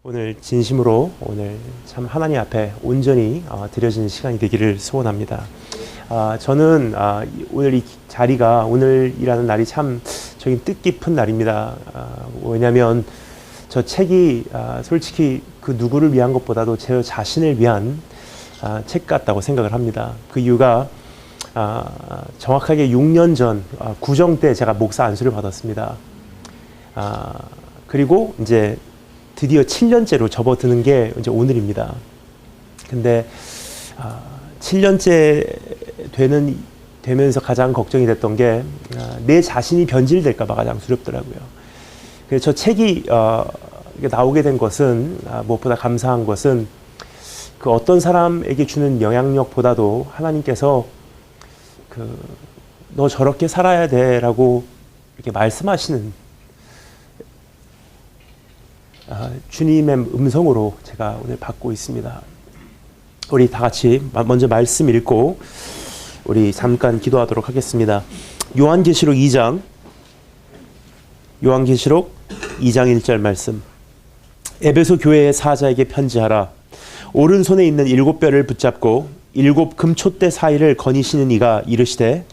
오늘 진심으로 오늘 참 하나님 앞에 온전히 드려지는 시간이 되기를 소원합니다. 저는 오늘 이 자리가 오늘이라는 날이 참 저희 뜻깊은 날입니다. 왜냐하면 저 책이 솔직히 그 누구를 위한 것보다도 제 자신을 위한 책 같다고 생각을 합니다. 그 이유가 정확하게 6년 전 구정 때 제가 목사 안수를 받았습니다. 그리고 이제 드디어 7년째로 접어드는 게 이제 오늘입니다. 근데 7년째 되면서 가장 걱정이 됐던 게 내 자신이 변질될까 봐 가장 두렵더라고요. 그래서 저 책이 나오게 된 것은 무엇보다 감사한 것은 그 어떤 사람에게 주는 영향력보다도 하나님께서 너 저렇게 살아야 돼라고 이렇게 말씀하시는 주님의 음성으로 제가 오늘 받고 있습니다. 우리 다 같이 먼저 말씀 읽고 우리 잠깐 기도하도록 하겠습니다. 요한계시록 2장 1절 말씀. 에베소 교회의 사자에게 편지하라. 오른손에 있는 7뼈를 붙잡고 7 금촛대 사이를 거니시는 이가 이르시되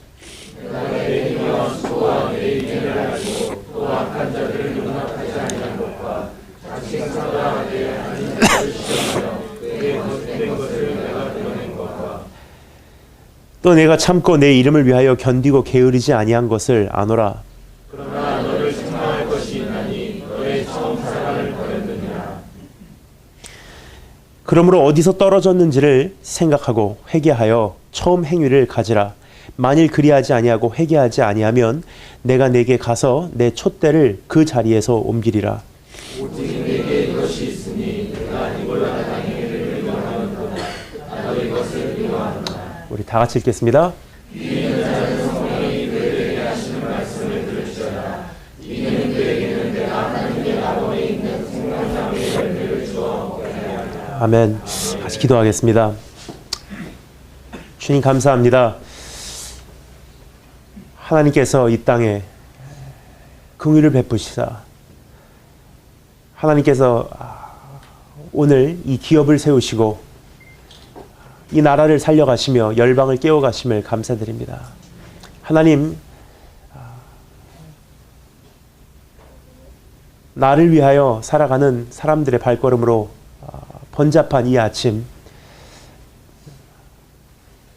또 내가 참고 내 이름을 위하여 견디고 게으르지 아니한 것을 아노라. 그러나 너를 책망할 것이 있나니 너의 처음 사랑을 버렸느니라. 그러므로 어디서 떨어졌는지를 생각하고 회개하여 처음 행위를 가지라. 만일 그리하지 아니하고 회개하지 아니하면 내가 내게 가서 내 촛대를 그 자리에서 옮기리라. 오직 내게 이것이 있으니 내가 이걸로 당행을 미워하는도다. 나도 이것을 미워한다. 우리 다 같이 읽겠습니다. 이는 자는 성령이 그에게 하시는 말씀을 들을지어다. 이는 그에게는 내가 하나님의 나원에 있는 생명나무의 열매를 주어 먹게 하려 함이라. 아멘. 같이 기도하겠습니다. 주님 감사합니다. 하나님께서 이 땅에 긍휼을 베푸시사 하나님께서 오늘 이 기업을 세우시고 이 나라를 살려가시며 열방을 깨워가심을 감사드립니다. 하나님, 나를 위하여 살아가는 사람들의 발걸음으로 번잡한 이 아침,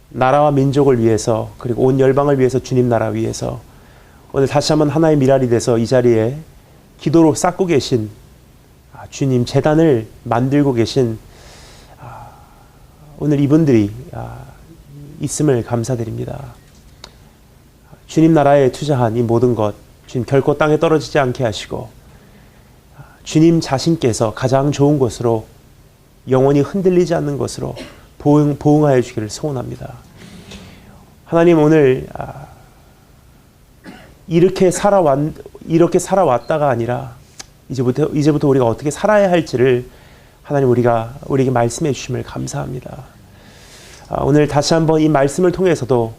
나라와 민족을 위해서 그리고 온 열방을 위해서 주님 나라 위해서 오늘 다시 한번 하나의 미랄이 돼서 이 자리에 기도로 쌓고 계신 주님 제단을 만들고 계신 오늘 이분들이 있음을 감사드립니다. 주님 나라에 투자한 이 모든 것 주님 결코 땅에 떨어지지 않게 하시고 주님 자신께서 가장 좋은 것으로 영원히 흔들리지 않는 것으로 보응하여 주기를 소원합니다. 하나님 오늘 이렇게 살아왔다가 아니라 이제부터 우리가 어떻게 살아야 할지를 하나님 우리에게 말씀해 주심을 감사합니다. 오늘 다시 한번 이 말씀을 통해서도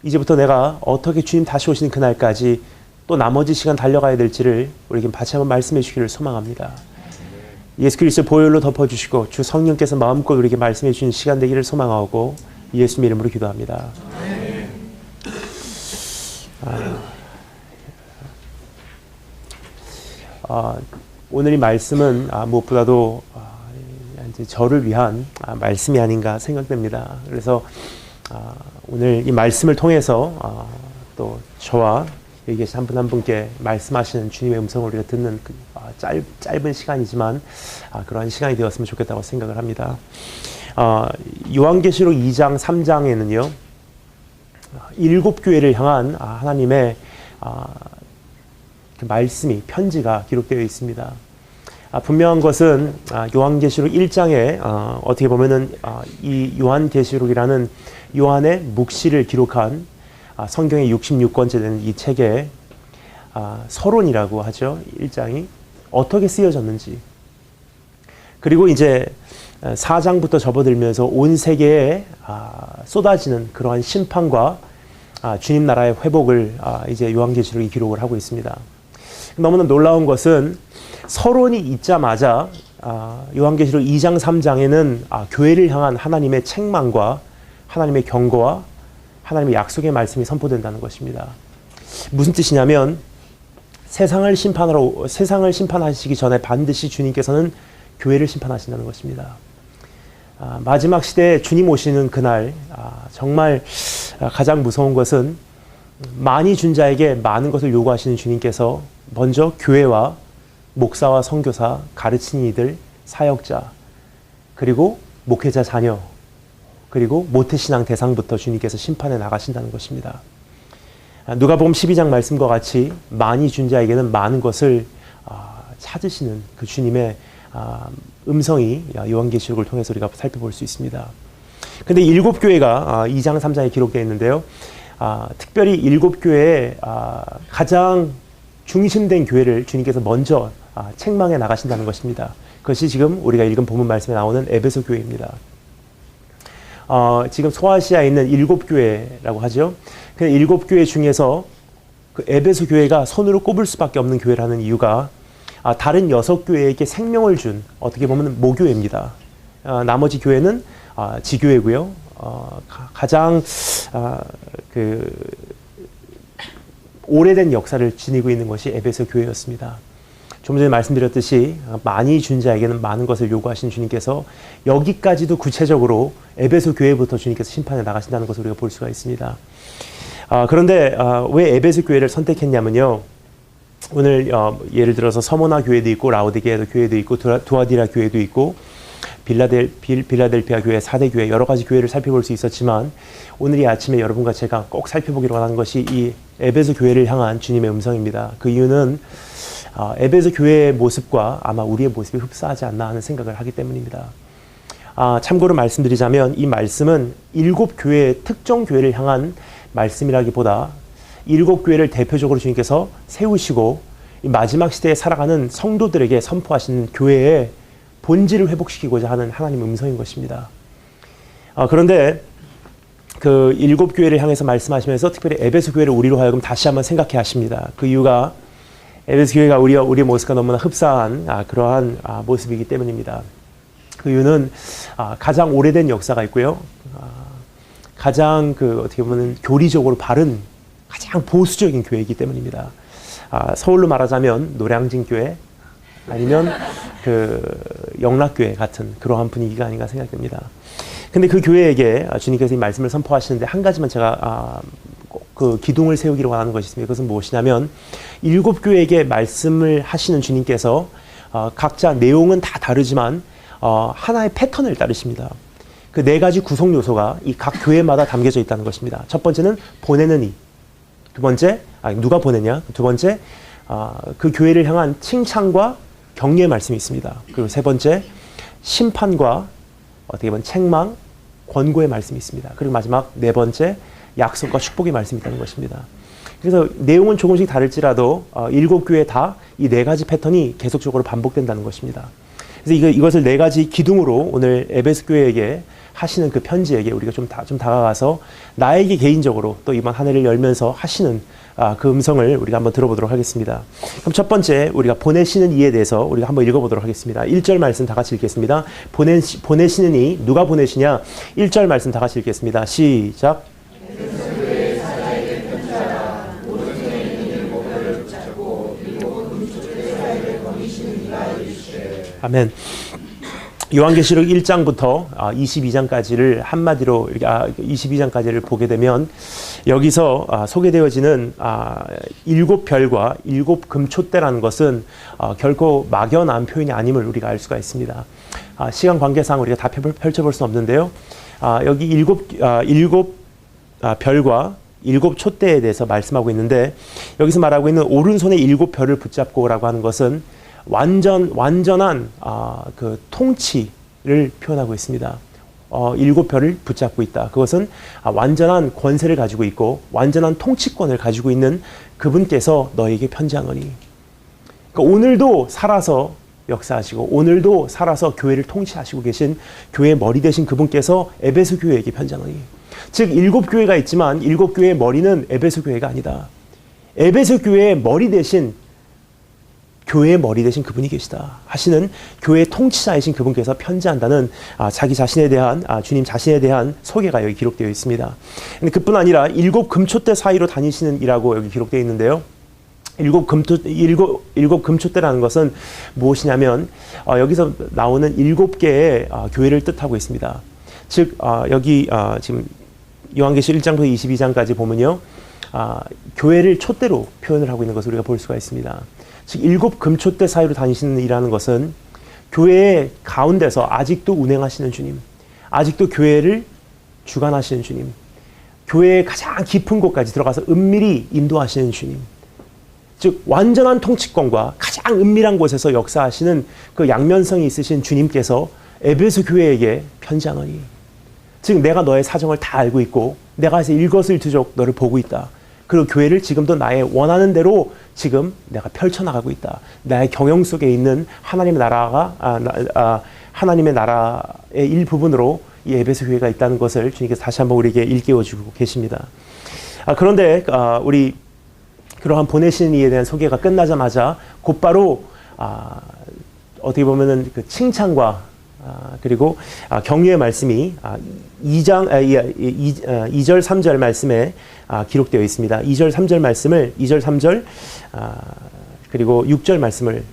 이제부터 내가 어떻게 주님 다시 오시는 그날까지 또 나머지 시간 달려가야 될지를 우리에게 다시 한번 말씀해 주기를 소망합니다. 예수 그리스도의 보혈로 덮어주시고 주 성령께서 마음껏 우리에게 말씀해 주시는 시간 되기를 소망하고 예수님 이름으로 기도합니다. 오늘 이 말씀은 무엇보다도 이제 저를 위한 말씀이 아닌가 생각됩니다. 그래서 오늘 이 말씀을 통해서 또 저와 여기 계신 한 분 한 분께 말씀하시는 주님의 음성을 우리가 듣는 짧은 시간이지만 그러한 시간이 되었으면 좋겠다고 생각을 합니다. 요한계시록 2장 3장에는요 7 교회를 향한 하나님의 그 말씀이 편지가 기록되어 있습니다. 분명한 것은 요한계시록 1장에 어떻게 보면은 이 요한계시록이라는 요한의 묵시를 기록한 성경의 66권째 되는 이 책의 서론이라고 하죠. 1장이 어떻게 쓰여졌는지 그리고 이제 4장부터 접어들면서 온 세계에 쏟아지는 그러한 심판과 주님 나라의 회복을 이제 요한계시록이 기록을 하고 있습니다. 너무나 놀라운 것은 서론이 있자마자 요한계시록 2장 3장에는 교회를 향한 하나님의 책망과 하나님의 경고와 하나님의 약속의 말씀이 선포된다는 것입니다. 무슨 뜻이냐면 세상을 심판하시기 전에 반드시 주님께서는 교회를 심판하신다는 것입니다. 마지막 시대에 주님 오시는 그날 정말 가장 무서운 것은 많이 준 자에게 많은 것을 요구하시는 주님께서 먼저 교회와 목사와 선교사, 가르치는 이들, 사역자, 그리고 목회자 자녀, 그리고 모태신앙 대상부터 주님께서 심판에 나가신다는 것입니다. 누가복음 12장 말씀과 같이 많이 준 자에게는 많은 것을 찾으시는 그 주님의 음성이 요한계시록을 통해서 우리가 살펴볼 수 있습니다. 근데 7교회가 2장 3장에 기록되어 있는데요. 특별히 7교회에 가장 중심된 교회를 주님께서 먼저 책망해 나가신다는 것입니다. 그것이 지금 우리가 읽은 본문 말씀에 나오는 에베소 교회입니다. 지금 소아시아에 있는 7교회라고 하죠. 그 7교회 중에서 그 에베소 교회가 손으로 꼽을 수밖에 없는 교회라는 이유가 다른 6교회에게 생명을 준 어떻게 보면 모교회입니다. 나머지 교회는 지교회고요. 가장 오래된 역사를 지니고 있는 것이 에베소 교회였습니다. 좀 전에 말씀드렸듯이 많이 준 자에게는 많은 것을 요구하신 주님께서 여기까지도 구체적으로 에베소 교회부터 주님께서 심판에 나가신다는 것을 우리가 볼 수가 있습니다. 그런데 왜 에베소 교회를 선택했냐면요. 오늘 예를 들어서 서모나 교회도 있고 라오디게아 교회도 있고 두아디라 교회도 있고 빌라델피아 교회, 4대 교회 여러 가지 교회를 살펴볼 수 있었지만 오늘 이 아침에 여러분과 제가 꼭 살펴보기로 원하는 것이 이 에베소 교회를 향한 주님의 음성입니다. 그 이유는 에베소 교회의 모습과 아마 우리의 모습이 흡사하지 않나 하는 생각을 하기 때문입니다. 참고로 말씀드리자면 이 말씀은 7교회의 특정 교회를 향한 말씀이라기보다 7교회를 대표적으로 주님께서 세우시고 이 마지막 시대에 살아가는 성도들에게 선포하시는 교회의 본질을 회복시키고자 하는 하나님의 음성인 것입니다. 그런데 그 7교회를 향해서 말씀하시면서 특별히 에베소 교회를 우리로 하여금 다시 한번 생각해 하십니다. 그 이유가 에베소 교회가 우리의 모습과 너무나 흡사한 그러한 모습이기 때문입니다. 그 이유는 가장 오래된 역사가 있고요. 가장 어떻게 보면 교리적으로 바른 가장 보수적인 교회이기 때문입니다. 서울로 말하자면 노량진 교회 아니면 영락교회 같은 그러한 분위기가 아닌가 생각됩니다. 근데 그 교회에게 주님께서 이 말씀을 선포하시는데 한 가지만 제가 그 기둥을 세우기로 원하는 것이 있습니다. 그것은 무엇이냐면 7교회에게 말씀을 하시는 주님께서 각자 내용은 다 다르지만 하나의 패턴을 따르십니다. 그 4가지 구성 요소가 이 각 교회마다 담겨져 있다는 것입니다. 첫 번째는 보내는 이, 두 번째 누가 보내냐, 두 번째 그 교회를 향한 칭찬과 격려의 말씀이 있습니다. 그리고 세 번째 심판과 어떻게 보면 책망, 권고의 말씀이 있습니다. 그리고 마지막 4번째 약속과 축복의 말씀이 있다는 것입니다. 그래서 내용은 조금씩 다를지라도 7교회 다 이 4가지 패턴이 계속적으로 반복된다는 것입니다. 그래서 이것을 4가지 기둥으로 오늘 에베소 교회에게 하시는 그 편지에게 우리가 좀 다가가서 나에게 개인적으로 또 이번 한 해를 열면서 하시는 그 음성을 우리가 한번 들어보도록 하겠습니다. 그럼 첫 번째 우리가 보내시는 이에 대해서 우리가 한번 읽어보도록 하겠습니다. 1절 말씀 다 같이 읽겠습니다. 보내시는 이 누가 보내시냐? 1절 말씀 다 같이 읽겠습니다. 시작. 아멘. 요한계시록 1장부터 22장까지를 한마디로 22장까지를 보게 되면 여기서 소개되어지는 7별과 7금촛대라는 것은 결코 막연한 표현이 아님을 우리가 알 수가 있습니다. 시간 관계상 우리가 다 펼쳐볼 수는 없는데요. 여기 7별과 7촛대에 대해서 말씀하고 있는데 여기서 말하고 있는 오른손에 7별을 붙잡고라고 하는 것은 완전한 그 통치를 표현하고 있습니다. 7별을 붙잡고 있다. 그것은 완전한 권세를 가지고 있고 완전한 통치권을 가지고 있는 그분께서 너에게 편지하노니. 그러니까 오늘도 살아서 역사하시고 오늘도 살아서 교회를 통치하시고 계신 교회의 머리 되신 그분께서 에베소 교회에게 편지하노니. 즉 7교회가 있지만 7교회의 머리는 에베소 교회가 아니다. 에베소 교회의 머리 대신 교회의 머리 되신 그분이 계시다 하시는 교회의 통치자이신 그분께서 편지한다는 자기 자신에 대한 주님 자신에 대한 소개가 여기 기록되어 있습니다. 근데 그뿐 아니라 7 금초대 사이로 다니시는 이라고 여기 기록되어 있는데요. 7 금초대라는 것은 무엇이냐면 여기서 나오는 7개의 교회를 뜻하고 있습니다. 즉 여기 지금 요한계시록 1장부터 22장까지 보면요. 교회를 촛대로 표현을 하고 있는 것을 우리가 볼 수가 있습니다. 즉 7 금초대 사이로 다니시는 이라는 것은 교회의 가운데서 아직도 운행하시는 주님, 아직도 교회를 주관하시는 주님, 교회의 가장 깊은 곳까지 들어가서 은밀히 인도하시는 주님, 즉 완전한 통치권과 가장 은밀한 곳에서 역사하시는 그 양면성이 있으신 주님께서 에베소 교회에게 편지하노니, 즉 내가 너의 사정을 다 알고 있고 내가 해서 일거수일투족 너를 보고 있다. 그리고 교회를 지금도 나의 원하는 대로 지금 내가 펼쳐나가고 있다. 나의 경영 속에 있는 하나님의 나라가 하나님의 나라의 일부분으로 이 에베소 교회가 있다는 것을 주님께서 다시 한번 우리에게 일깨워주고 계십니다. 그런데 우리 그러한 보내시는 이에 대한 소개가 끝나자마자 곧바로 어떻게 보면은 그 칭찬과 그리고 격려의 말씀이 2절 3절 말씀에 기록되어 있습니다. 2절 3절 말씀을 2절 3절 그리고 6절 말씀을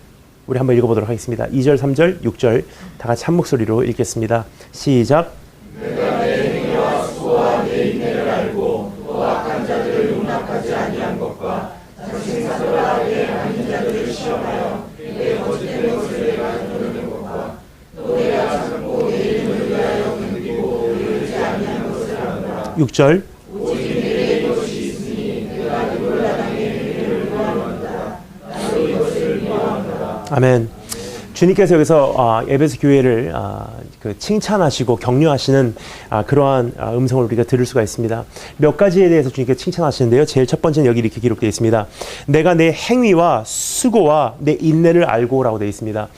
우리 한번 읽어보도록 하겠습니다. 2절 3절 6절 다 같이 한 목소리로 읽겠습니다. 시작. 내가 내 행위와 수고와 내 인내를 알고 또 악한 자들을 용납하지 아니한 것과 자신사절하게 아닌 자들을 시험하여 내 거짓된 것을 내가 누르는 것과 또 내가 참고 내 이름을 위하여 견디고 이르지 아니한 것을 하노라. 6절. 오직 내게 이것이 있으니 내가 이걸 나당의 행위를 미워한다. 나도 이것을 미워한다. 아멘. 주님께서 여기서 에베소 교회를 그 칭찬하시고 격려하시는 그러한 음성을 우리가 들을 수가 있습니다. 몇 가지에 대해서 주님께서 칭찬하시는데요. 제일 첫 번째는 여기 이렇게 기록되어 있습니다. 내가 내 행위와 수고와 내 인내를 알고라고 되어 있습니다.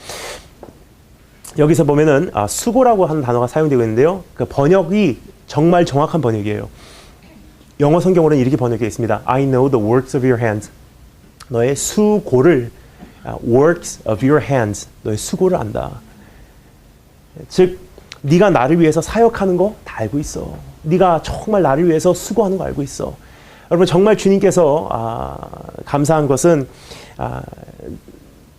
여기서 보면은 수고라고 하는 단어가 사용되고 있는데요. 그 번역이 정말 정확한 번역이에요. 영어 성경으로는 이렇게 번역되어 있습니다. I know the works of your hands. 너의 수고를 works of your hands. 너의 수고를 안다. 즉 네가 나를 위해서 사역하는 거 다 알고 있어. 네가 정말 나를 위해서 수고하는 거 알고 있어. 여러분 정말 주님께서 감사한 것은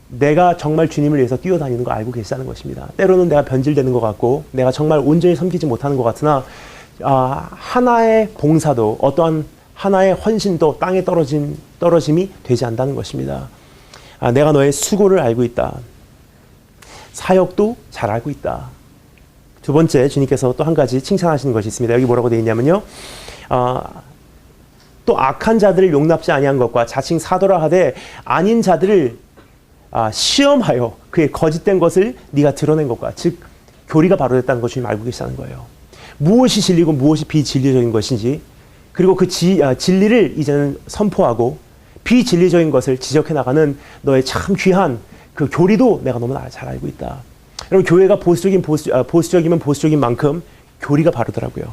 내가 정말 주님을 위해서 뛰어다니는 거 알고 계시다는 것입니다. 때로는 내가 변질되는 것 같고 내가 정말 온전히 섬기지 못하는 것 같으나 하나의 봉사도 어떠한 하나의 헌신도 땅에 떨어짐이 되지 않는다는 것입니다. 내가 너의 수고를 알고 있다. 사역도 잘 알고 있다. 두 번째 주님께서 또 한 가지 칭찬하시는 것이 있습니다. 여기 뭐라고 되어 있냐면요. 또 악한 자들을 용납지 아니한 것과 자칭 사도라 하되 아닌 자들을 시험하여 그의 거짓된 것을 네가 드러낸 것과 즉 교리가 바로 됐다는 것 주님 알고 계시다는 거예요. 무엇이 진리고 무엇이 비진리적인 것인지 그리고 그 진리를 이제는 선포하고 비진리적인 것을 지적해 나가는 너의 참 귀한 그 교리도 내가 너무 잘 알고 있다. 여러분 교회가 보수적이면 보수적인 만큼 교리가 바르더라고요.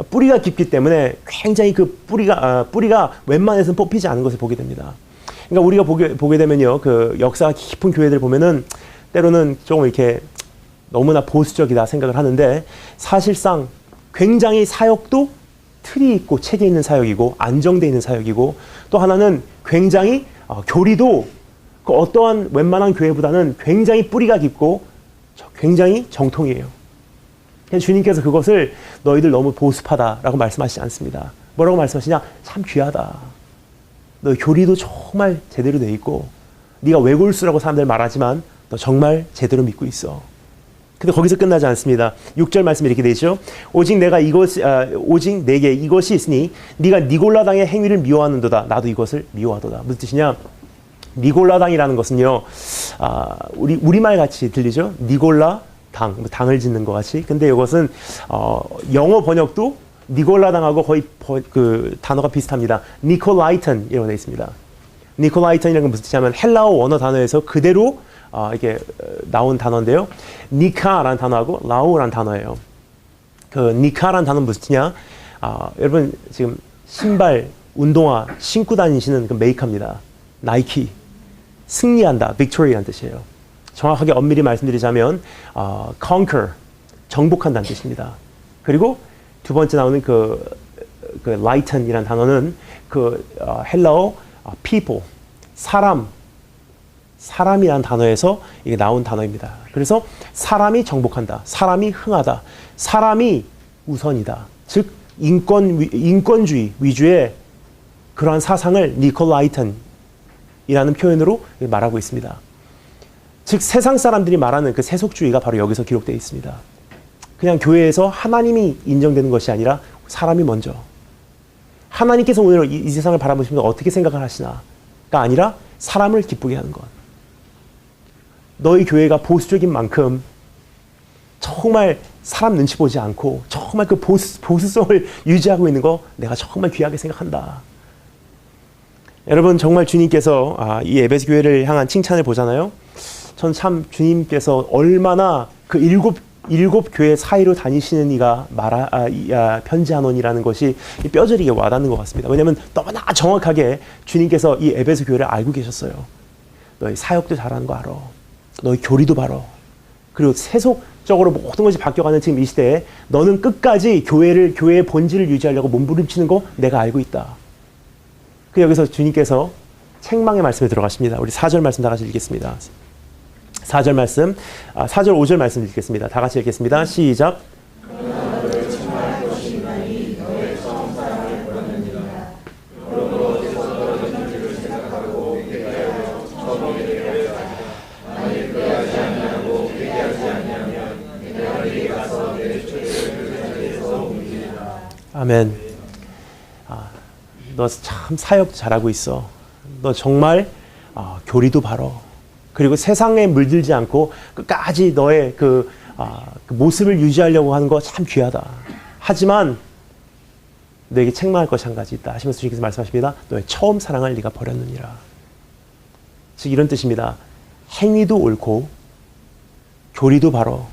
뿌리가 깊기 때문에 굉장히 그 뿌리가 웬만해서는 뽑히지 않은 것을 보게 됩니다. 그러니까 우리가 보게 되면요, 그 역사가 깊은 교회들 보면은 때로는 조금 이렇게 너무나 보수적이다 생각을 하는데 사실상 굉장히 사역도 틀이 있고 체계 있는 사역이고 안정되어 있는 사역이고 또 하나는 굉장히 교리도 그 어떠한 웬만한 교회보다는 굉장히 뿌리가 깊고 굉장히 정통이에요. 주님께서 그것을 너희들 너무 보수파다라고 말씀하시지 않습니다. 뭐라고 말씀하시냐? 참 귀하다. 너 교리도 정말 제대로 돼 있고 네가 외골수라고 사람들 말하지만 너 정말 제대로 믿고 있어. 근데 거기서 끝나지 않습니다. 6절 말씀이 이렇게 되죠. 오직 내게 이것이 있으니 네가 니골라당의 행위를 미워하는도다. 나도 이것을 미워하도다. 무슨 뜻이냐? 니골라당이라는 것은요, 우리말 같이 들리죠? 니골라 당, 당을 짓는 것 같이. 근데 이것은 영어 번역도 니골라당하고 거의 그 단어가 비슷합니다. 니콜라이턴이라고 되어 있습니다. 니콜라이턴이라는 건 무슨 뜻이냐면 헬라어 원어 단어에서 그대로 이렇게 나온 단어인데요. 니카라는 단어하고 라오라는 단어예요. 그 니카라는 단어는 무슨 뜻이냐? 여러분 지금 신발, 운동화 신고 다니시는 그 메이커입니다. 나이키. 승리한다, victory라는 뜻이에요. 정확하게 엄밀히 말씀드리자면 conquer, 정복한다는 뜻입니다. 그리고 두 번째 나오는 그 lighten이라는 단어는 헬라어 people, 사람이라는 단어에서 이게 나온 단어입니다. 그래서 사람이 정복한다, 사람이 흥하다, 사람이 우선이다. 즉 인권주의 위주의 그러한 사상을 니콜라이턴이라는 표현으로 말하고 있습니다. 즉 세상 사람들이 말하는 그 세속주의가 바로 여기서 기록되어 있습니다. 그냥 교회에서 하나님이 인정되는 것이 아니라 사람이 먼저. 하나님께서 오늘 이 세상을 바라보시면서 어떻게 생각을 하시나가 아니라 사람을 기쁘게 하는 것. 너희 교회가 보수적인 만큼 정말 사람 눈치 보지 않고 정말 그 보수성을 유지하고 있는 거 내가 정말 귀하게 생각한다. 여러분 정말 주님께서 이 에베소 교회를 향한 칭찬을 보잖아요. 전 참 주님께서 얼마나 그 일곱 교회 사이로 다니시는 이가 편지하노니라는 것이 뼈저리게 와닿는 것 같습니다. 왜냐하면 너무나 정확하게 주님께서 이 에베소 교회를 알고 계셨어요. 너희 사역도 잘하는 거 알아. 너희 교리도 바로. 그리고 세속적으로 모든 것이 바뀌어가는 지금 이 시대에 너는 끝까지 교회의 본질을 유지하려고 몸부림치는 거 내가 알고 있다. 그 여기서 주님께서 책망의 말씀에 들어가십니다. 우리 4절 말씀 다 같이 읽겠습니다. 4절 말씀, 4절 5절 말씀 읽겠습니다. 다 같이 읽겠습니다. 시작. 아멘. 너 참 사역 잘하고 있어. 너 정말 교리도 바로. 그리고 세상에 물들지 않고 끝까지 너의 그 모습을 유지하려고 하는 거 참 귀하다. 하지만 너에게 책망할 것이 한 가지 있다 하시면서 주님께서 말씀하십니다. 너의 처음 사랑을 네가 버렸느니라. 즉 이런 뜻입니다. 행위도 옳고 교리도 바로.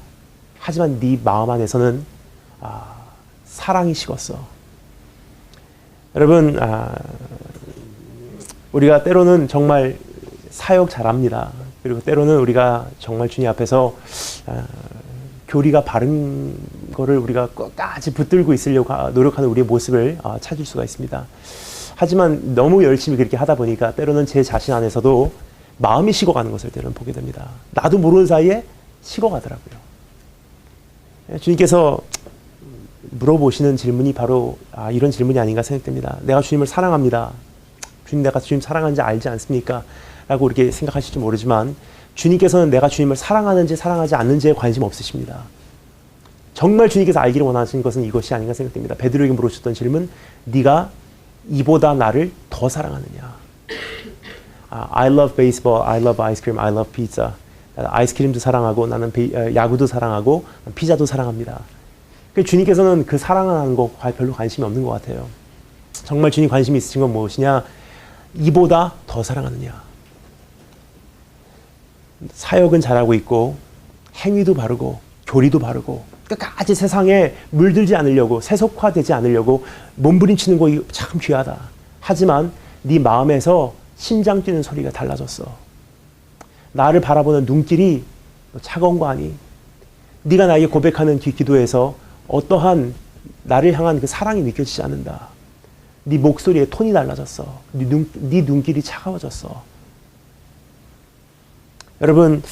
하지만 네 마음 안에서는 사랑이 식었어. 여러분 우리가 때로는 정말 사역 잘합니다. 그리고 때로는 우리가 정말 주님 앞에서 교리가 바른 거를 우리가 끝까지 붙들고 있으려고 노력하는 우리의 모습을 찾을 수가 있습니다. 하지만 너무 열심히 그렇게 하다 보니까 때로는 제 자신 안에서도 마음이 식어가는 것을 때로는 보게 됩니다. 나도 모르는 사이에 식어가더라고요. 주님께서 물어보시는 질문이 바로 이런 질문이 아닌가 생각됩니다. 내가 주님을 사랑합니다. 주님, 내가 주님 사랑하는지 알지 않습니까? 라고 이렇게 생각하실지 모르지만 주님께서는 내가 주님을 사랑하는지 사랑하지 않는지에 관심 없으십니다. 정말 주님께서 알기를 원하시는 것은 이것이 아닌가 생각됩니다. 베드로에게 물으셨던 질문, 네가 이보다 나를 더 사랑하느냐? I love baseball, I love ice cream, I love pizza. 아이스크림도 사랑하고 나는 야구도 사랑하고 피자도 사랑합니다. 주님께서는 그 사랑하는 거 별로 관심이 없는 것 같아요. 정말 주님 관심이 있으신 건 무엇이냐? 이보다 더 사랑하느냐? 사역은 잘하고 있고 행위도 바르고 교리도 바르고 끝까지 세상에 물들지 않으려고 세속화되지 않으려고 몸부림치는 거 참 귀하다. 하지만 네 마음에서 심장 뛰는 소리가 달라졌어. 나를 바라보는 눈길이 차가운 거 아니? 네가 나에게 고백하는 기도에서 어떠한 나를 향한 그 사랑이 느껴지지 않는다. 네 목소리의 톤이 달라졌어. 네 눈길이 차가워졌어. 여러분,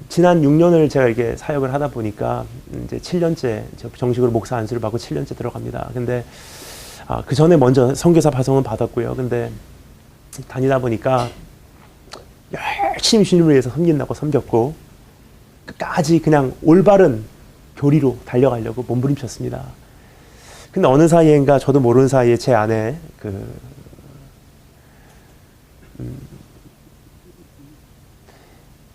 지난 6년을 제가 이렇게 사역을 하다 보니까 이제 7년째 정식으로 목사 안수를 받고 7년째 들어갑니다. 근데 그 전에 먼저 선교사 파송은 받았고요. 근데 다니다 보니까 열심히 주님을 위해서 섬긴다고 섬겼고 끝까지 그냥 올바른 교리로 달려가려고 몸부림쳤습니다. 근데 어느 사이인가 저도 모르는 사이에 제 안에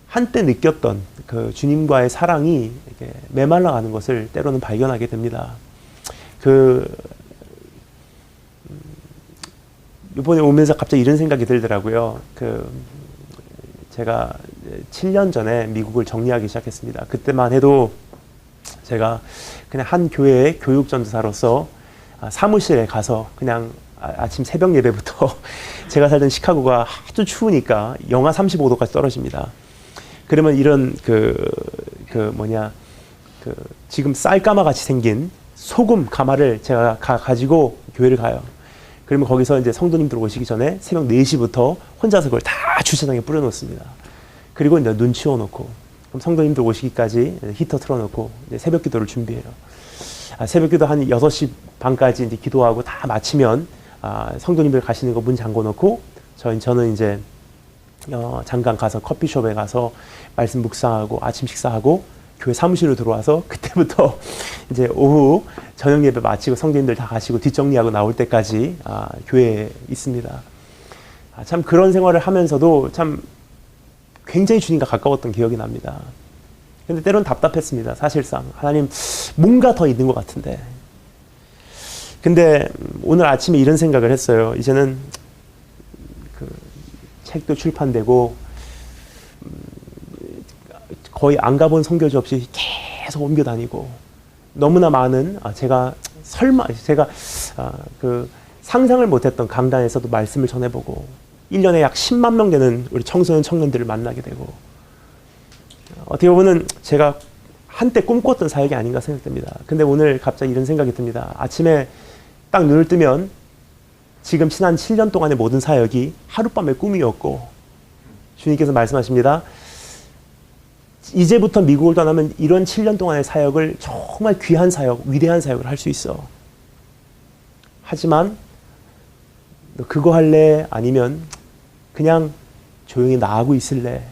한때 느꼈던 그 주님과의 사랑이 이렇게 메말라가는 것을 때로는 발견하게 됩니다. 이번에 오면서 갑자기 이런 생각이 들더라고요. 제가 7년 전에 미국을 정리하기 시작했습니다. 그때만 해도 제가 그냥 한 교회의 교육전도사로서 사무실에 가서 그냥 아침 새벽 예배부터 제가 살던 시카고가 아주 추우니까 영하 35도까지 떨어집니다. 그러면 이런 지금 쌀가마 같이 생긴 소금 가마를 제가 가지고 교회를 가요. 그러면 거기서 이제 성도님들 오시기 전에 새벽 4시부터 혼자서 그걸 다 주차장에 뿌려놓습니다. 그리고 이제 눈 치워놓고, 그럼 성도님들 오시기까지 히터 틀어놓고 이제 새벽 기도를 준비해요. 새벽 기도 한 6시 반까지 이제 기도하고 다 마치면, 성도님들 가시는 거 문 잠궈 놓고, 저는 이제, 잠깐 가서 커피숍에 가서 말씀 묵상하고 아침 식사하고 교회 사무실로 들어와서 그때부터 이제 오후 저녁 예배 마치고 성도님들 다 가시고 뒷정리하고 나올 때까지 교회에 있습니다. 참 그런 생활을 하면서도 참 굉장히 주님과 가까웠던 기억이 납니다. 근데 때로는 답답했습니다. 사실상 하나님 뭔가 더 있는 것 같은데. 근데 오늘 아침에 이런 생각을 했어요. 이제는 책도 출판되고 거의 안 가본 선교지 없이 계속 옮겨 다니고 너무나 많은 제가 상상을 못했던 강단에서도 말씀을 전해보고 1년에 약 10만 명 되는 우리 청소년 청년들을 만나게 되고 어떻게 보면 제가 한때 꿈꿨던 사역이 아닌가 생각됩니다. 근데 오늘 갑자기 이런 생각이 듭니다. 아침에 딱 눈을 뜨면 지금 지난 7년 동안의 모든 사역이 하룻밤의 꿈이었고 주님께서 말씀하십니다. 이제부터 미국을 떠나면 이런 7년 동안의 사역을 정말 귀한 사역, 위대한 사역을 할 수 있어. 하지만 너 그거 할래? 아니면 그냥 조용히 나하고 있을래?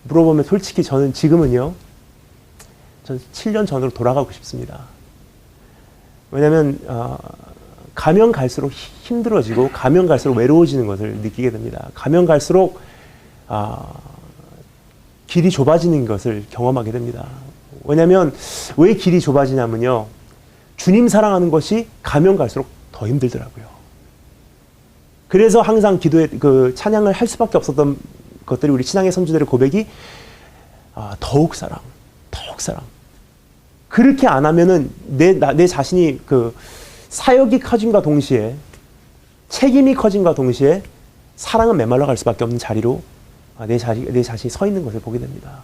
물어보면 솔직히 저는 지금은요. 전 7년 전으로 돌아가고 싶습니다. 왜냐하면 가면 갈수록 힘들어지고 가면 갈수록 외로워지는 것을 느끼게 됩니다. 가면 갈수록 길이 좁아지는 것을 경험하게 됩니다. 왜냐하면 왜 길이 좁아지냐면요. 주님 사랑하는 것이 가면 갈수록 더 힘들더라고요. 그래서 항상 기도에 찬양을 할 수밖에 없었던 것들이 우리 신앙의 선주들의 고백이 더욱 사랑, 더욱 사랑. 그렇게 안 하면은 내 자신이 사역이 커짐과 동시에 책임이 커짐과 동시에 사랑은 메말라 갈 수밖에 없는 자리로 내 자신이 서 있는 것을 보게 됩니다.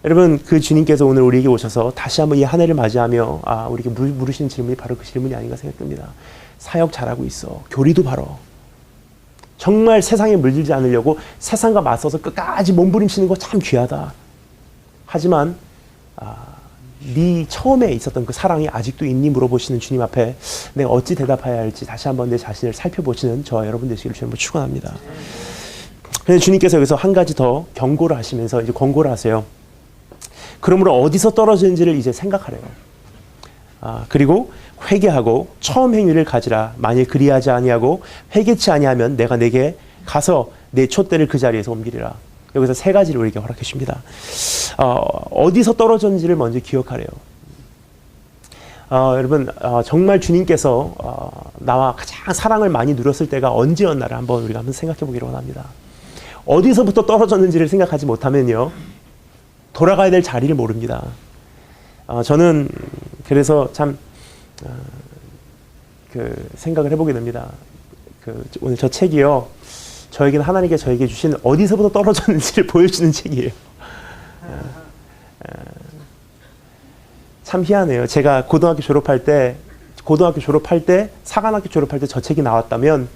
여러분, 그 주님께서 오늘 우리에게 오셔서 다시 한번 이 한 해를 맞이하며 우리에게 물으시는 질문이 바로 그 질문이 아닌가 생각됩니다. 사역 잘하고 있어. 교리도 바로. 정말 세상에 물들지 않으려고 세상과 맞서서 끝까지 몸부림치는 거 참 귀하다. 하지만 네 처음에 있었던 그 사랑이 아직도 있니 물어보시는 주님 앞에 내가 어찌 대답해야 할지 다시 한번 내 자신을 살펴보시는 저와 여러분 되시기를 주님 한번 축원합니다. 그런데 주님께서 여기서 한 가지 더 경고를 하시면서 이제 권고를 하세요. 그러므로 어디서 떨어지는지를 이제 생각하래요. 그리고 회개하고 처음 행위를 가지라. 만일 그리하지 아니하고 회개치 아니하면 내가 내게 가서 내 촛대를 그 자리에서 옮기리라. 여기서 세 가지를 우리에게 허락해 줍니다. 어디서 떨어졌는지를 먼저 기억하래요. 여러분 정말 주님께서 나와 가장 사랑을 많이 누렸을 때가 언제였나를 우리가 한번 생각해 보기를 원합니다. 어디서부터 떨어졌는지를 생각하지 못하면요. 돌아가야 될 자리를 모릅니다. 저는 그래서 참 생각을 해보게 됩니다. 오늘 저 책이요. 저에게는 하나님께 저에게 주신 어디서부터 떨어졌는지를 보여주는 책이에요. 참 희한해요. 제가 고등학교 졸업할 때, 사관학교 졸업할 때 저 책이 나왔다면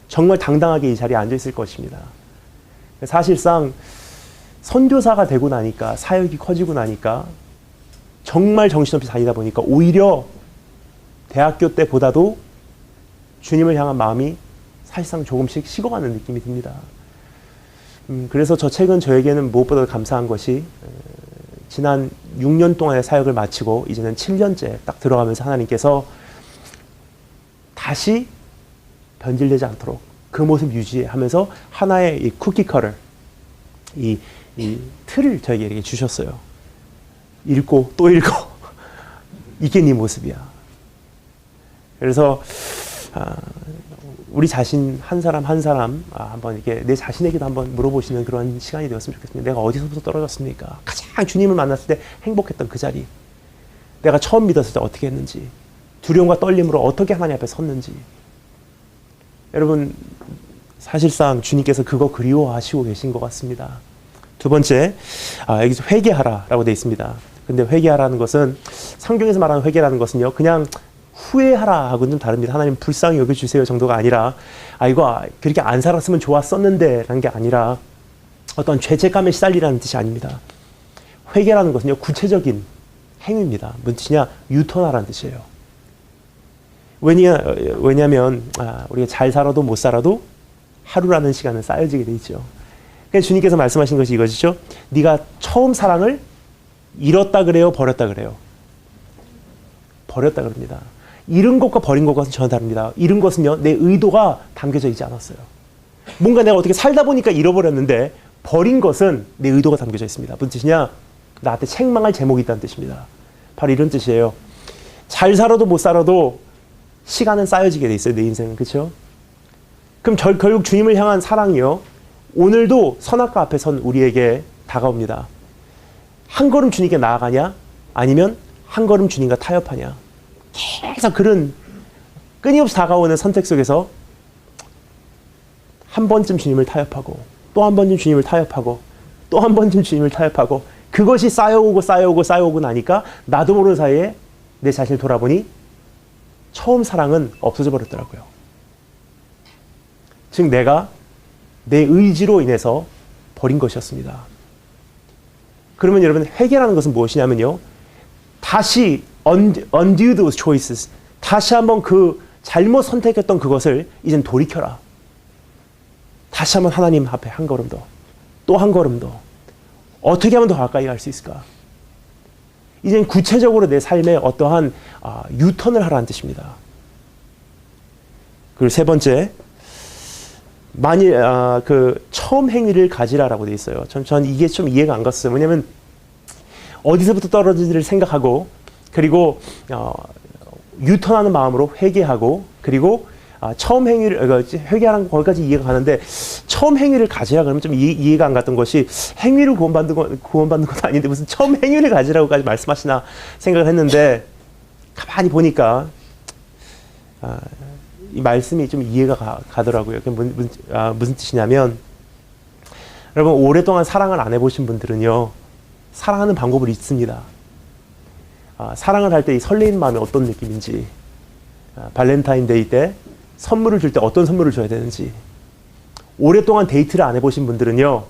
정말 당당하게 이 자리에 앉아 있을 것입니다. 사실상 선교사가 되고 나니까, 사역이 커지고 나니까 정말 정신없이 다니다 보니까 오히려 대학교 때보다도 주님을 향한 마음이 사실상 조금씩 식어가는 느낌이 듭니다. 그래서 저 책은 저에게는 무엇보다 감사한 것이 지난 6년 동안의 사역을 마치고 이제는 7년째 딱 들어가면서 하나님께서 다시 변질되지 않도록 그 모습 유지하면서 하나의 이 쿠키컬을 이 틀을 저에게 이렇게 주셨어요. 읽고 또 읽고 이게 네 모습이야. 그래서 우리 자신 한 사람 한번 이렇게 내 자신에게도 한번 물어보시는 그런 시간이 되었으면 좋겠습니다. 내가 어디서부터 떨어졌습니까? 가장 주님을 만났을 때 행복했던 그 자리. 내가 처음 믿었을 때 어떻게 했는지. 두려움과 떨림으로 어떻게 하나님 앞에 섰는지. 여러분, 사실상 주님께서 그거 그리워하시고 계신 것 같습니다. 두 번째, 여기서 회개하라라고 되어 있습니다. 근데 회개하라는 것은, 성경에서 말하는 회개라는 것은요, 그냥 후회하라 하고는 좀 다릅니다. 하나님 불쌍히 여겨주세요 정도가 아니라, 이거 그렇게 안 살았으면 좋았었는데 라는 게 아니라 어떤 죄책감에 시달리라는 뜻이 아닙니다. 회개라는 것은요, 구체적인 행위입니다. 무슨 뜻이냐? 유턴하라는 뜻이에요. 왜냐하면 우리가 잘 살아도 못 살아도 하루라는 시간은 쌓여지게 돼 있죠. 그래서 주님께서 말씀하신 것이 이것이죠. 네가 처음 사랑을 잃었다 그래요? 버렸다 그래요? 버렸다 그럽니다. 잃은 것과 버린 것과는 전혀 다릅니다. 잃은 것은요, 내 의도가 담겨져 있지 않았어요. 뭔가 내가 어떻게 살다 보니까 잃어버렸는데, 버린 것은 내 의도가 담겨져 있습니다. 무슨 뜻이냐? 나한테 책망할 제목이 있다는 뜻입니다. 바로 이런 뜻이에요. 잘 살아도 못 살아도 시간은 쌓여지게 돼 있어요. 내 인생은. 그렇죠? 그럼 결국 주님을 향한 사랑이요, 오늘도 선악과 앞에 선 우리에게 다가옵니다. 한 걸음 주님께 나아가냐? 아니면 한 걸음 주님과 타협하냐? 계속 그런 끊임없이 다가오는 선택 속에서 한 번쯤 주님을 타협하고, 또 한 번쯤 주님을 타협하고, 또 한 번쯤 주님을 타협하고, 그것이 쌓여오고 나니까 나도 모르는 사이에 내 자신을 돌아보니 처음 사랑은 없어져 버렸더라고요. 즉 내가 내 의지로 인해서 버린 것이었습니다. 그러면 여러분, 회개라는 것은 무엇이냐면요, 다시 undo those choices, 다시 한번 그 잘못 선택했던 그것을 이젠 돌이켜라. 다시 한번 하나님 앞에 한 걸음 더, 또 한 걸음 더, 어떻게 하면 더 가까이 갈 수 있을까? 이젠 구체적으로 내 삶에 어떠한 유턴을 하라는 뜻입니다. 그리고 세 번째, 만일 그 처음 행위를 가지라라고 돼 있어요. 전 이게 좀 이해가 안 갔어요. 왜냐하면 어디서부터 떨어지지를 생각하고, 그리고 유턴하는 마음으로 회개하고, 그리고 처음 행위를 회개하는 거기까지 이해가 가는데, 처음 행위를 가지라 그러면 좀 이해가 안 갔던 것이, 행위를 구원받는 건 아닌데 무슨 처음 행위를 가지라고까지 말씀하시나 생각을 했는데, 가만히 보니까 이 말씀이 좀 이해가 가더라고요. 무슨 뜻이냐면, 여러분, 오랫동안 사랑을 안 해보신 분들은요, 사랑하는 방법을 잊습니다. 사랑을 할 때 이 설레이는 마음이 어떤 느낌인지, 발렌타인데이 때 선물을 줄 때 어떤 선물을 줘야 되는지, 오랫동안 데이트를 안 해보신 분들은요,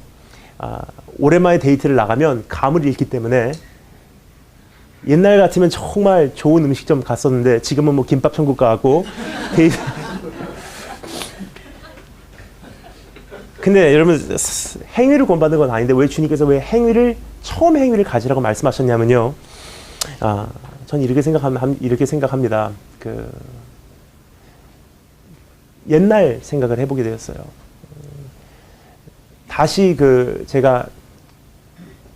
오랜만에 데이트를 나가면 감을 잃기 때문에, 옛날 같으면 정말 좋은 음식점 갔었는데 지금은 뭐 김밥 천국 가고 데이트. 근데 여러분, 행위를 구원받는 건 아닌데 왜 주님께서 왜 처음 행위를 가지라고 말씀하셨냐면요, 전 이렇게 생각합니다. 옛날 생각을 해보게 되었어요. 다시 제가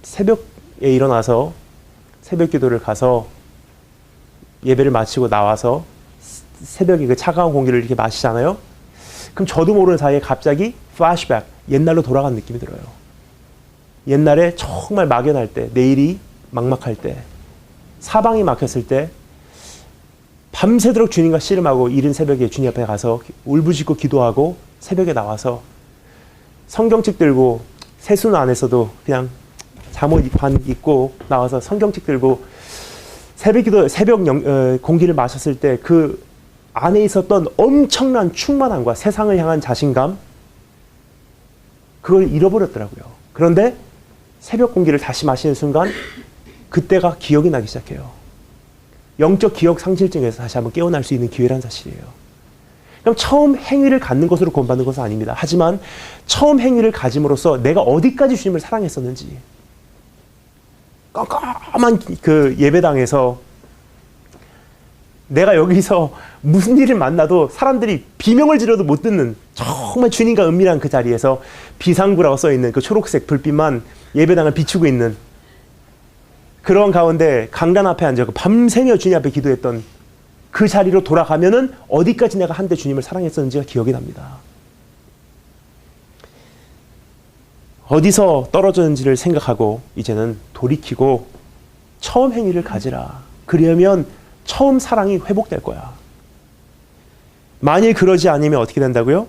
새벽에 일어나서 새벽 기도를 가서 예배를 마치고 나와서 새벽에 그 차가운 공기를 이렇게 마시잖아요. 그럼 저도 모르는 사이에 갑자기 플래시백, 옛날로 돌아간 느낌이 들어요. 옛날에 정말 막연할 때, 내일이 막막할 때, 사방이 막혔을 때, 밤새도록 주님과 씨름하고 이른 새벽에 주님 앞에 가서 울부짖고 기도하고, 새벽에 나와서 성경책 들고, 세수는 안 했어도 그냥 잠옷 반 입고 나와서 성경책 들고 새벽 공기를 마셨을 때 그 안에 있었던 엄청난 충만함과 세상을 향한 자신감, 그걸 잃어버렸더라고요. 그런데 새벽 공기를 다시 마시는 순간 그때가 기억이 나기 시작해요. 영적 기억 상실증에서 다시 한번 깨어날 수 있는 기회라는 사실이에요. 그럼 처음 행위를 갖는 것으로 구원받는 것은 아닙니다. 하지만 처음 행위를 가짐으로써 내가 어디까지 주님을 사랑했었는지, 깜깜한 그 예배당에서 내가 여기서 무슨 일을 만나도 사람들이 비명을 지르도 못 듣는, 정말 주님과 은밀한 그 자리에서 비상구라고 써있는 그 초록색 불빛만 예배당을 비추고 있는 그런 가운데 강단 앞에 앉아 밤새며 주님 앞에 기도했던 그 자리로 돌아가면은 어디까지 내가 한때 주님을 사랑했었는지가 기억이 납니다. 어디서 떨어졌는지를 생각하고 이제는 돌이키고 처음 행위를 가지라. 그러면 처음 사랑이 회복될 거야. 만일 그러지 않으면 어떻게 된다고요?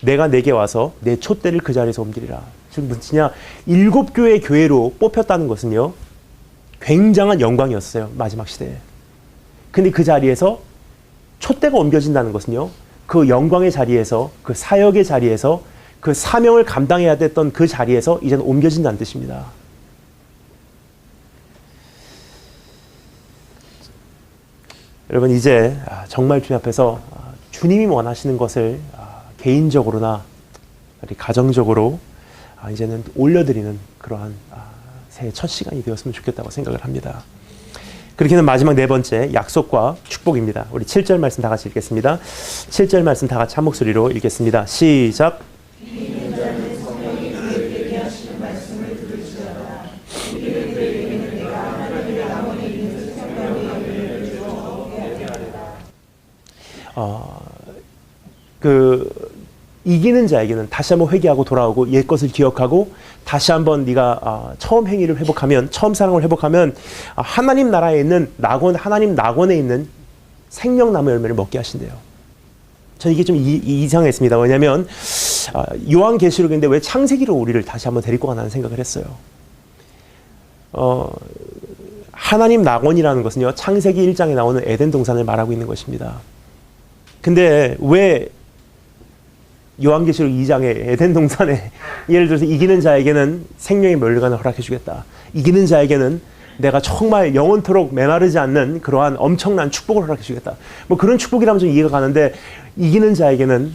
내가 내게 와서 내 촛대를 그 자리에서 옮기리라. 즉 무슨냐, 7교회 교회로 뽑혔다는 것은요, 굉장한 영광이었어요. 마지막 시대에. 근데 그 자리에서 촛대가 옮겨진다는 것은요, 그 영광의 자리에서, 그 사역의 자리에서, 그 사명을 감당해야 됐던 그 자리에서 이제는 옮겨진다는 뜻입니다. 여러분, 이제 정말 주님 앞에서 주님이 원하시는 것을 개인적으로나 가정적으로 이제는 올려드리는 그러한 새해 첫 시간이 되었으면 좋겠다고 생각을 합니다. 그렇게는 마지막 네 번째, 약속과 축복입니다. 우리 7절 말씀 다 같이 읽겠습니다. 7절 말씀 다 같이 한 목소리로 읽겠습니다. 시작. 믿는 자는 성령이 그에게 하시는 말씀을 들을지어다. 우리는 그에게는 내가 하나님의 남원에 있는 생명의 열매를 주어 먹게 하리라. 이기는 자에게는 다시 한번 회개하고 돌아오고 옛 것을 기억하고 다시 한번 네가 처음 행위를 회복하면, 처음 사랑을 회복하면 하나님 나라에 있는 하나님 낙원에 있는 생명나무 열매를 먹게 하신대요. 저는 이게 좀 이상했습니다. 왜냐하면 요한계시록인데 왜 창세기로 우리를 다시 한번 데리고 가나는 생각을 했어요. 하나님 낙원이라는 것은요, 창세기 1장에 나오는 에덴 동산을 말하고 있는 것입니다. 근데 왜 요한계시록 2장에 에덴 동산에 예를 들어서 이기는 자에게는 생명의 멸류관을 허락해 주겠다. 이기는 자에게는 내가 정말 영원토록 메마르지 않는 그러한 엄청난 축복을 허락해 주겠다. 뭐 그런 축복이라면 좀 이해가 가는데, 이기는 자에게는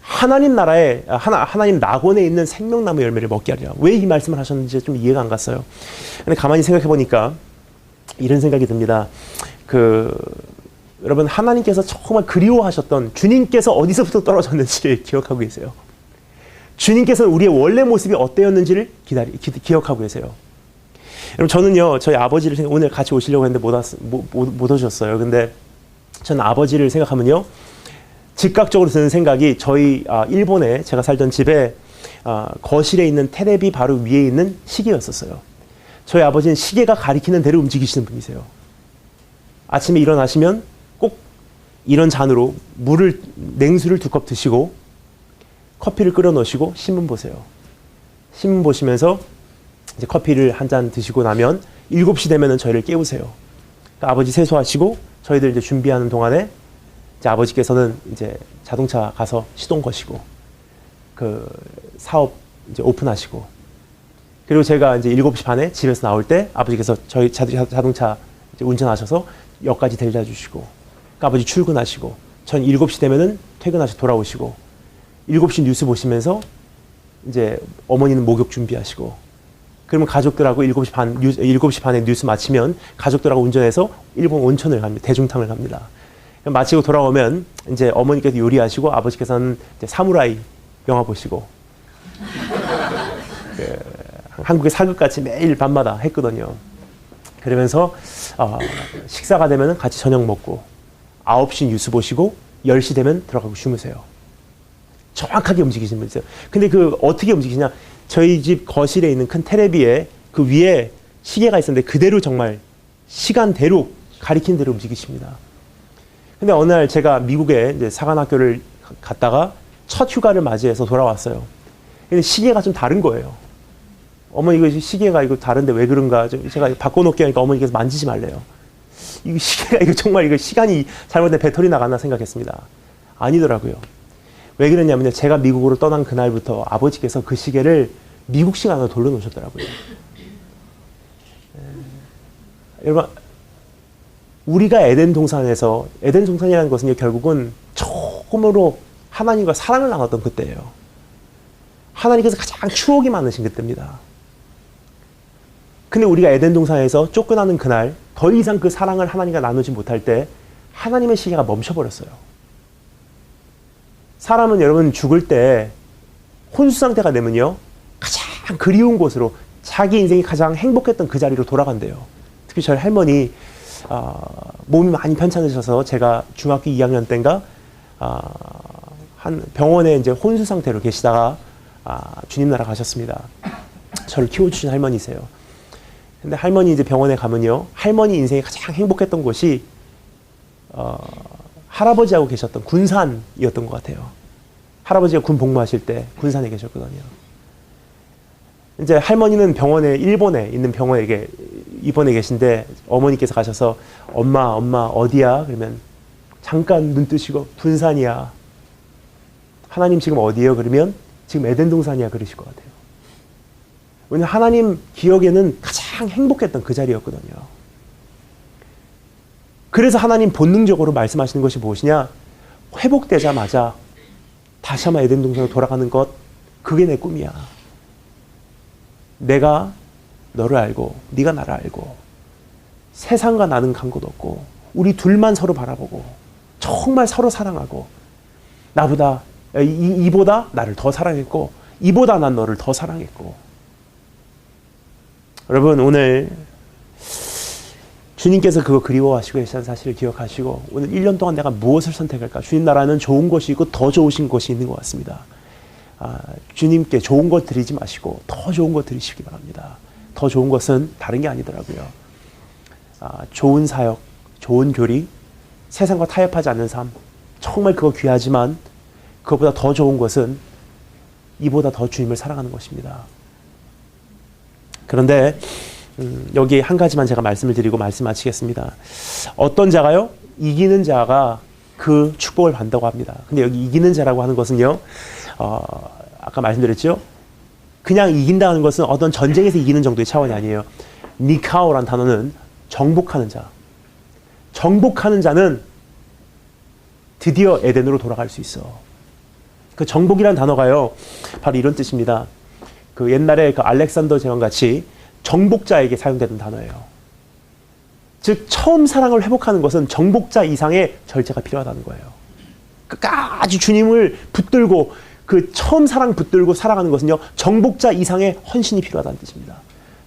하나님 나라에 하나님 낙원에 있는 생명나무 열매를 먹게 하리라. 왜 이 말씀을 하셨는지 좀 이해가 안 갔어요. 근데 가만히 생각해 보니까 이런 생각이 듭니다. 여러분, 하나님께서 정말 그리워하셨던 주님께서 어디서부터 떨어졌는지를 기억하고 계세요. 주님께서는 우리의 원래 모습이 어때였는지를 기억하고 계세요. 여러분, 저는요, 저희 아버지를 오늘 같이 오시려고 했는데 못 오셨어요. 근데 저는 아버지를 생각하면요, 즉각적으로 드는 생각이 저희 일본에 제가 살던 집에 거실에 있는 테레비 바로 위에 있는 시계였었어요. 저희 아버지는 시계가 가리키는 대로 움직이시는 분이세요. 아침에 일어나시면 꼭 이런 잔으로 냉수를 2컵 드시고 커피를 끓여 놓으시고 신문 보세요. 신문 보시면서 이제 커피를 한 잔 드시고 나면 7시 되면은 저희를 깨우세요. 그러니까 아버지 세수하시고 저희들 이제 준비하는 동안에 이제 아버지께서는 이제 자동차 가서 시동 거시고 그 사업 이제 오픈하시고, 그리고 제가 이제 7시 반에 집에서 나올 때 아버지께서 저희 자동차 이제 운전하셔서 역까지 데려다 주시고, 그러니까 아버지 출근하시고, 전 7시 되면은 퇴근하셔서 돌아오시고, 7시 뉴스 보시면서 이제 어머니는 목욕 준비하시고, 그러면 가족들하고 7시 반에 뉴스 마치면 가족들하고 운전해서 일본 온천을 갑니다. 대중탕을 갑니다. 마치고 돌아오면 이제 어머니께서 요리하시고 아버지께서는 이제 사무라이 영화 보시고, 한국의 사극같이 매일 밤마다 했거든요. 그러면서 식사가 되면 같이 저녁 먹고 9시 뉴스 보시고 10시 되면 들어가고 주무세요. 정확하게 움직이시는 분이세요. 근데 어떻게 움직이시냐, 저희 집 거실에 있는 큰 테레비에 그 위에 시계가 있었는데 그대로 정말 시간대로 가리킨 대로 움직이십니다. 근데 어느 날 제가 미국에 이제 사관학교를 갔다가 첫 휴가를 맞이해서 돌아왔어요. 근데 시계가 좀 다른 거예요. 어머니 이거 시계가 이거 다른데 왜 그런가? 제가 바꿔놓게 하니까 어머니께서 만지지 말래요. 이거 시계가 이거 정말 이거 시간이 잘못된 배터리 나갔나 생각했습니다. 아니더라고요. 왜 그랬냐면요, 제가 미국으로 떠난 그날부터 아버지께서 그 시계를 미국 시간으로 돌려놓으셨더라고요. 여러분, 우리가 에덴 동산이라는 것은 결국은 처음으로 하나님과 사랑을 나눴던 그때예요. 하나님께서 가장 추억이 많으신 그때입니다. 근데 우리가 에덴 동산에서 쫓겨나는 그날, 더 이상 그 사랑을 하나님과 나누지 못할 때 하나님의 시계가 멈춰버렸어요. 사람은 여러분 죽을 때 혼수 상태가 되면요, 가장 그리운 곳으로, 자기 인생이 가장 행복했던 그 자리로 돌아간대요. 특히 저희 할머니 몸이 많이 편찮으셔서 제가 중학교 2학년 때인가 한 병원에 이제 혼수 상태로 계시다가 주님 나라 가셨습니다. 저를 키워주신 할머니세요. 근데 할머니 이제 병원에 가면요, 할머니 인생에 가장 행복했던 곳이 할아버지하고 계셨던 군산이었던 것 같아요. 할아버지가 군 복무하실 때 군산에 계셨거든요. 이제 할머니는 병원에, 일본에 있는 병원에 입원해 계신데 어머니께서 가셔서 엄마 어디야? 그러면 잠깐 눈 뜨시고 군산이야. 하나님 지금 어디에요? 그러면 지금 에덴 동산이야 그러실 것 같아요. 왜냐하면 하나님 기억에는 가장 행복했던 그 자리였거든요. 그래서 하나님 본능적으로 말씀하시는 것이 무엇이냐? 회복되자마자 다시 한번 에덴 동산으로 돌아가는 것, 그게 내 꿈이야. 내가 너를 알고 네가 나를 알고 세상과 나는 간 곳 없고 우리 둘만 서로 바라보고 정말 서로 사랑하고 이보다 나를 더 사랑했고 이보다 난 너를 더 사랑했고. 여러분, 오늘 주님께서 그거 그리워하시고 계시다는 사실을 기억하시고 오늘 1년 동안 내가 무엇을 선택할까? 주님 나라는 좋은 것이 있고 더 좋으신 것이 있는 것 같습니다. 주님께 좋은 것 드리지 마시고 더 좋은 것 드리시기 바랍니다. 더 좋은 것은 다른 게 아니더라고요. 좋은 사역, 좋은 교리, 세상과 타협하지 않는 삶, 정말 그거 귀하지만 그것보다 더 좋은 것은 이보다 더 주님을 사랑하는 것입니다. 그런데 여기 한 가지만 제가 말씀을 드리고 말씀 마치겠습니다. 어떤 자가요? 이기는 자가 그 축복을 받는다고 합니다. 근데 여기 이기는 자라고 하는 것은요, 아까 말씀드렸죠? 그냥 이긴다는 것은 어떤 전쟁에서 이기는 정도의 차원이 아니에요. 니카오란 단어는 정복하는 자. 정복하는 자는 드디어 에덴으로 돌아갈 수 있어. 그 정복이란 단어가요, 바로 이런 뜻입니다. 그 옛날에 그 알렉산더 제왕 같이 정복자에게 사용되는 단어예요. 즉, 처음 사랑을 회복하는 것은 정복자 이상의 절제가 필요하다는 거예요. 끝까지 주님을 붙들고 그 처음 사랑 붙들고 살아가는 것은요, 정복자 이상의 헌신이 필요하다는 뜻입니다.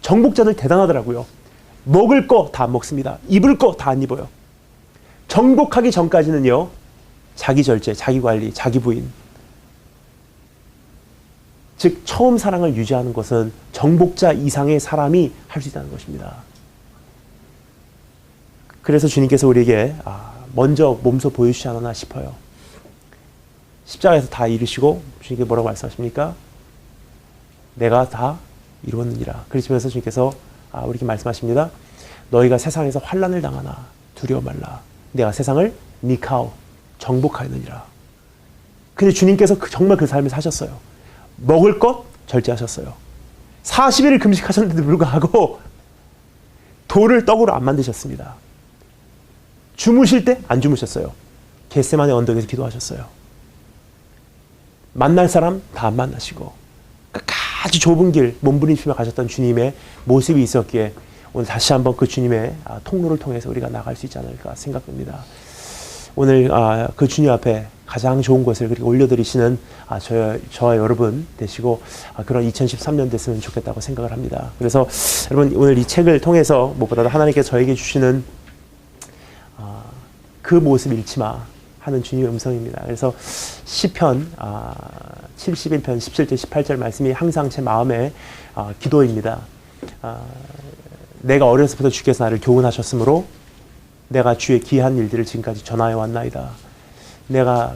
정복자들 대단하더라고요. 먹을 거 다 안 먹습니다. 입을 거 다 안 입어요. 정복하기 전까지는요, 자기 절제, 자기 관리, 자기 부인. 즉, 처음 사랑을 유지하는 것은 정복자 이상의 사람이 할 수 있다는 것입니다. 그래서 주님께서 우리에게 먼저 몸소 보여주지 않았나 싶어요. 십자가에서 다 이루시고 주님께 뭐라고 말씀하십니까? 내가 다 이루었느니라. 그러시면서 주님께서 우리에게 말씀하십니다. 너희가 세상에서 환난을 당하나 두려워 말라. 내가 세상을 니카오, 정복하였느니라. 근데 주님께서 정말 그 삶을 사셨어요. 먹을 것 절제하셨어요. 40일을 금식하셨는데도 불구하고 돌을 떡으로 안 만드셨습니다. 주무실 때 안 주무셨어요. 겟세마네 언덕에서 기도하셨어요. 만날 사람 다 안 만나시고 끝까지 좁은 길 몸부림치며 가셨던 주님의 모습이 있었기에 오늘 다시 한번 그 주님의 통로를 통해서 우리가 나갈 수 있지 않을까 생각됩니다. 오늘 그 주님 앞에 가장 좋은 것을 그렇게 올려드리시는 저와 여러분 되시고 그런 2013년 됐으면 좋겠다고 생각을 합니다. 그래서 여러분, 오늘 이 책을 통해서 무엇보다도 하나님께서 저에게 주시는 그 모습 잃지 마 하는 주님의 음성입니다. 그래서 시편 71편 17절 18절 말씀이 항상 제 마음의 기도입니다. 내가 어려서부터 주께서 나를 교훈하셨으므로 내가 주의 귀한 일들을 지금까지 전하여 왔나이다. 내가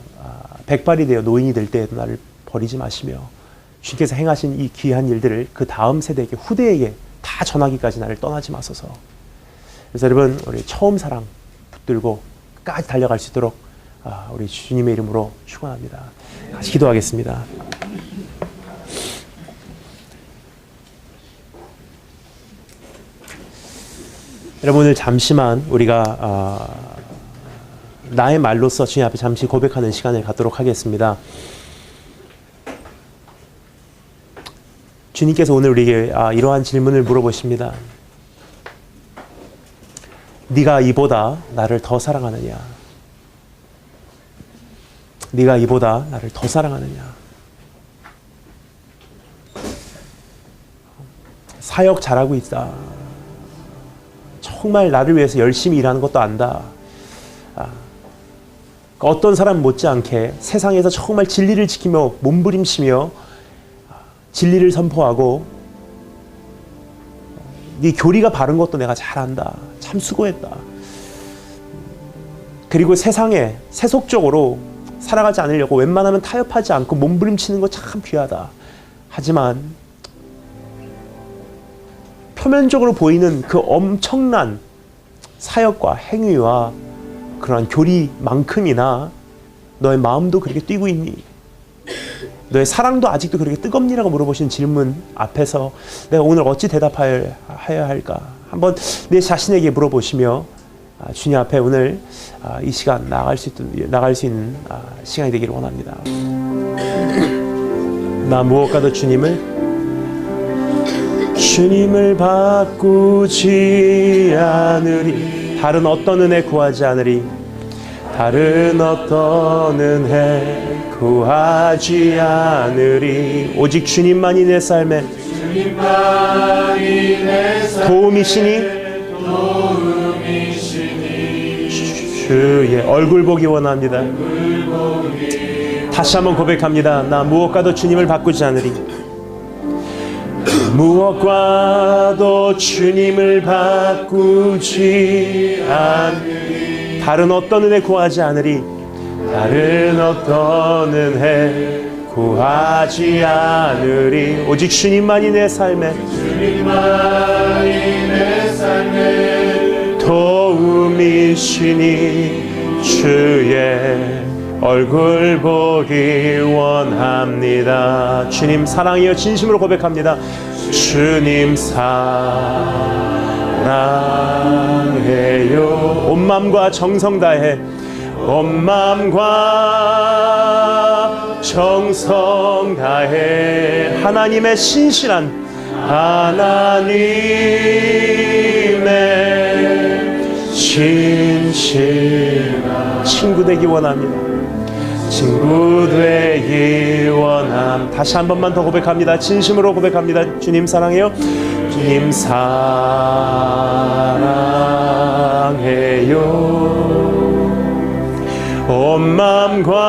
백발이 되어 노인이 될 때에도 나를 버리지 마시며 주께서 행하신 이 귀한 일들을 그 다음 세대에게, 후대에게 다 전하기까지 나를 떠나지 마소서. 그래서 여러분, 우리 처음 사랑 붙들고 끝까지 달려갈 수 있도록 우리 주님의 이름으로 축원합니다. 같이 기도하겠습니다. 여러분, 오늘 잠시만 우리가 나의 말로써 주님 앞에 잠시 고백하는 시간을 갖도록 하겠습니다. 주님께서 오늘 우리에게 이러한 질문을 물어보십니다. 네가 이보다 나를 더 사랑하느냐? 네가 이보다 나를 더 사랑하느냐? 사역 잘하고 있다. 정말 나를 위해서 열심히 일하는 것도 안다. 어떤 사람 못지않게 세상에서 정말 진리를 지키며 몸부림치며 진리를 선포하고 네 교리가 바른 것도 내가 잘한다. 참 수고했다. 그리고 세상에 세속적으로 살아가지 않으려고 웬만하면 타협하지 않고 몸부림치는 거 참 귀하다. 하지만 표면적으로 보이는 그 엄청난 사역과 행위와 그러한 교리만큼이나 너의 마음도 그렇게 뛰고 있니? 너의 사랑도 아직도 그렇게 뜨겁니라고 물어보신 질문 앞에서 내가 오늘 어찌 대답해야 할까? 한번 내 자신에게 물어보시며 주님 앞에 오늘 이 시간 나갈 수 있는 시간이 되기를 원합니다. 나 무엇과도 주님을 바꾸지 않으리. 다른 어떤 은혜 구하지 않으리. 다른 어떤 은혜 구하지 않으리. 오직 주님만이 내 삶에 도움이시니 주의 얼굴 보기 원합니다. 다시 한번 고백합니다. 나 무엇과도 주님을 바꾸지 않으리. 무엇과도 주님을 바꾸지 않으리. 다른 어떤 은혜 구하지 않으리. 다른 어떤 은혜 구하지 않으리. 오직 주님만이 내 삶에 도움이시니 주의 얼굴 보기 원합니다. 주님 사랑이여 진심으로 고백합니다. 주님 사랑해요. 온 마음과 정성 다해 온 마음과 정성 다해 하나님의 신실한 친구 되기 원합니다. 친구 되기 원함. 다시 한 번만 더 고백합니다. 진심으로 고백합니다. 주님 사랑해요. 주님 사랑해요. 온 마음과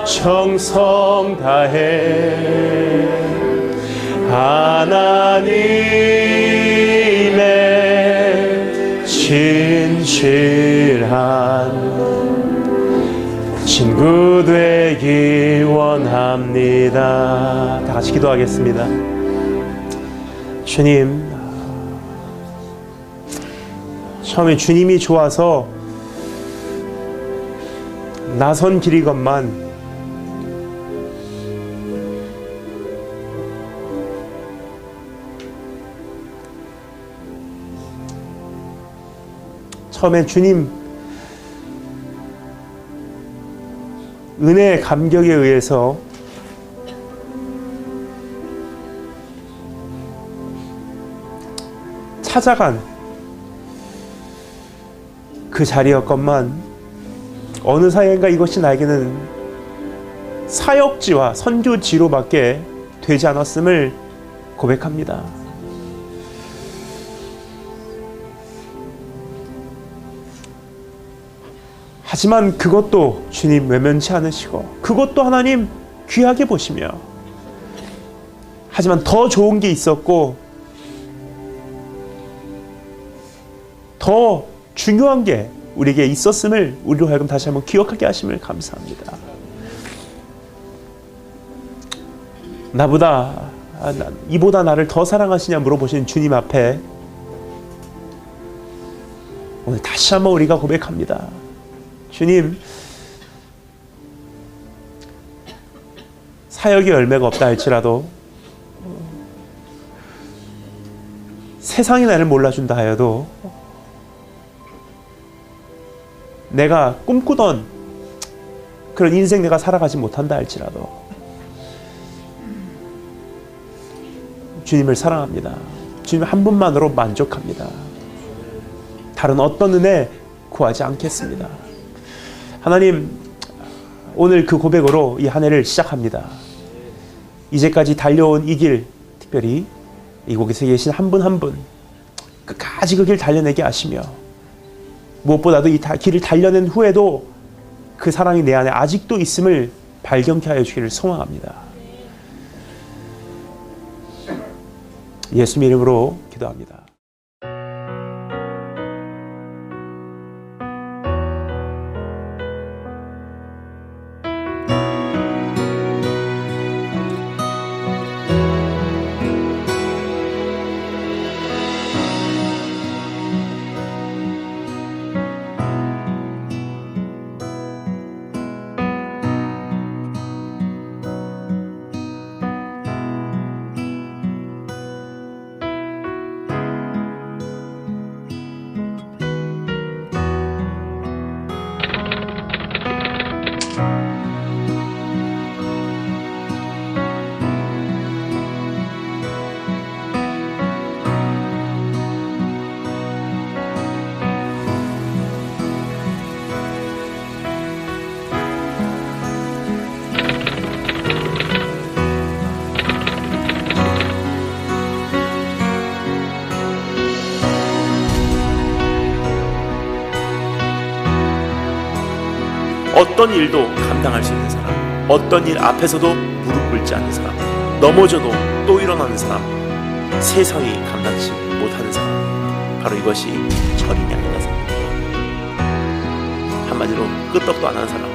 정성 다해 하나님의 진실한 친구 되기 원합니다. 다 같이 기도하겠습니다. 주님, 처음에 주님이 좋아서 나선 길이건만 처음에 주님 은혜의 감격에 의해서 찾아간 그 자리였건만 어느 사이인가 이것이 나에게는 사역지와 선교지로밖에 되지 않았음을 고백합니다. 하지만 그것도 주님 외면치 않으시고 그것도 하나님 귀하게 보시며 하지만 더 좋은 게 있었고 더 중요한 게 우리에게 있었음을 우리로 하여금 다시 한번 기억하게 하심을 감사합니다. 이보다 나를 더 사랑하시냐 물어보신 주님 앞에 오늘 다시 한번 우리가 고백합니다. 주님, 사역의 열매가 없다 할지라도 세상이 나를 몰라준다 하여도 내가 꿈꾸던 그런 인생 내가 살아가지 못한다 할지라도 주님을 사랑합니다. 주님 한 분만으로 만족합니다. 다른 어떤 은혜 구하지 않겠습니다. 하나님, 오늘 그 고백으로 이 한 해를 시작합니다. 이제까지 달려온 이 길, 특별히 이곳에 계신 한 분 한 분 끝까지 그 길 달려내게 하시며 무엇보다도 이 길을 달려낸 후에도 그 사랑이 내 안에 아직도 있음을 발견케 하여 주기를 소망합니다. 예수님 이름으로 기도합니다. 어떤 일도 감당할 수 있는 사람, 어떤 일 앞에서도 무릎 꿇지 않는 사람, 넘어져도 또 일어나는 사람, 세상이 감당치 못하는 사람, 바로 이것이 철인이 아닌가 생각합니다. 한마디로 끄떡도 안 하는 사람,